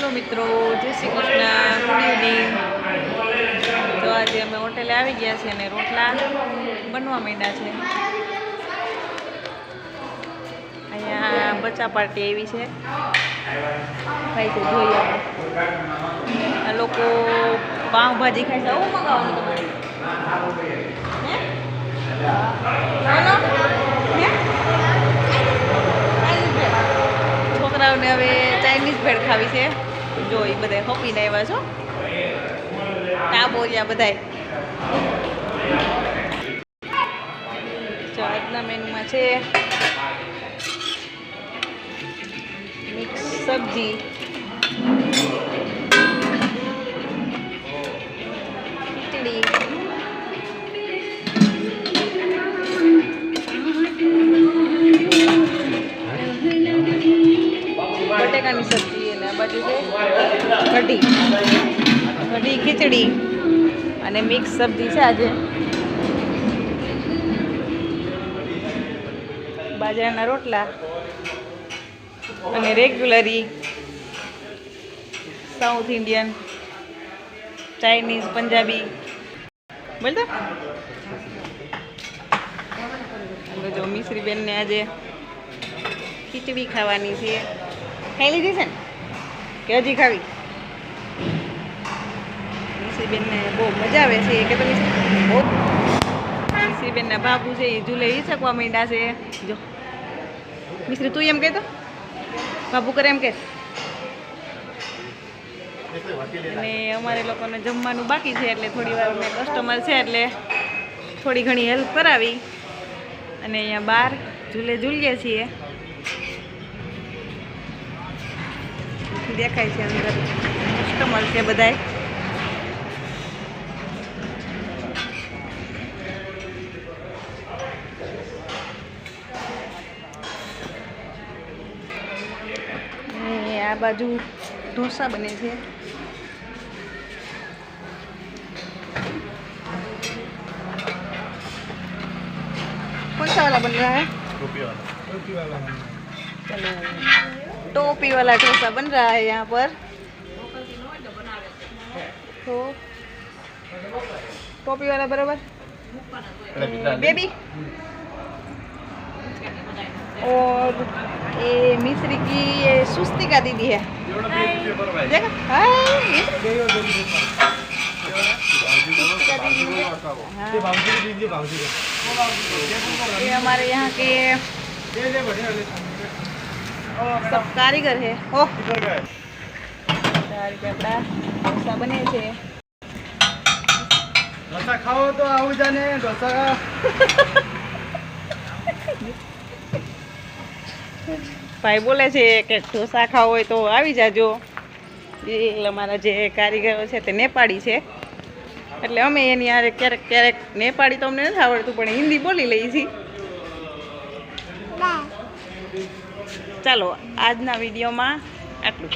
Hello मित्रों, जय Shri Krishna, good evening. तो आज अमे होटेले આવી ગયા છે અને રોટલા બનવા માંડ્યા છે। અહીંયા બચ્ચા પાર્ટી આવી છે, ખાઈ છે જોઈએ। આ લોકો પાવભાજી ખાય છે। આવું મગાવવાનું તમારે છોકરાઓને હવે ચાઇનીઝ ભેળ ખાવી છે। જો એ બધા હોપીને આવ્યા છો, ટાબોરિયા બધાય। જો આજના મેનુમાં છે મિક્સ સબ્જી, ખીચડી, બટેકાની સબ્જી અને આ બાજુ છે કઢી, ખીચડી અને મિક્સ સબ્જી છે આજે। બાજરાના રોટલા અને regularly south Indian, Chinese, Punjabi બોલતા। જો મિશ્રીબેનને આજે ખીચડી ખાવાની છે। ખાઈ લીધી છે ને કે હજી ખાવી? મિશ્રીબેનને બહુ મજા આવે છે કે તમે બહુ મિશ્રીબેનના બાબુ છે એ ઝૂલે હિસકવા માંડ્યા છે। જો મિશ્રી તું એમ કહેતો બાબુ કરે એમ કે। અને અમારે લોકોને જમવાનું બાકી છે એટલે થોડી વાર કસ્ટમર છે એટલે થોડી ઘણી હેલ્પ કરાવી અને અહીંયા બહાર ઝૂલીએ છીએ। દેખાય છે અંદર કસ્ટમર છે બધાય। આ बाजू ढोसा बने थे। कौन सा वाला बन रहा है? टोपी वाला। चलो टोपी वाला डोसा बन रहा है यहाँ पर। तो टोपी वाला बराबर बेबी। और ये मिश्री की ये सुस्ती का दीदी है। देखा ये हमारे यहाँ के सब कारीगर है। ओह डोसा बने थे। डोसा खाओ तो आओ जाने डोसा ભાઈ બોલે છે કે ઢોસા ખાવો હોય તો આવી જાજો। એ અમારા જે કારીગરો છે તે નેપાળી છે એટલે અમે એની યારે ક્યારેક ક્યારેક નેપાળી તો અમને નથી આવડતું પણ હિન્દી બોલી લઈએ છીએ। ચાલો આજના વિડીયોમાં આટલું।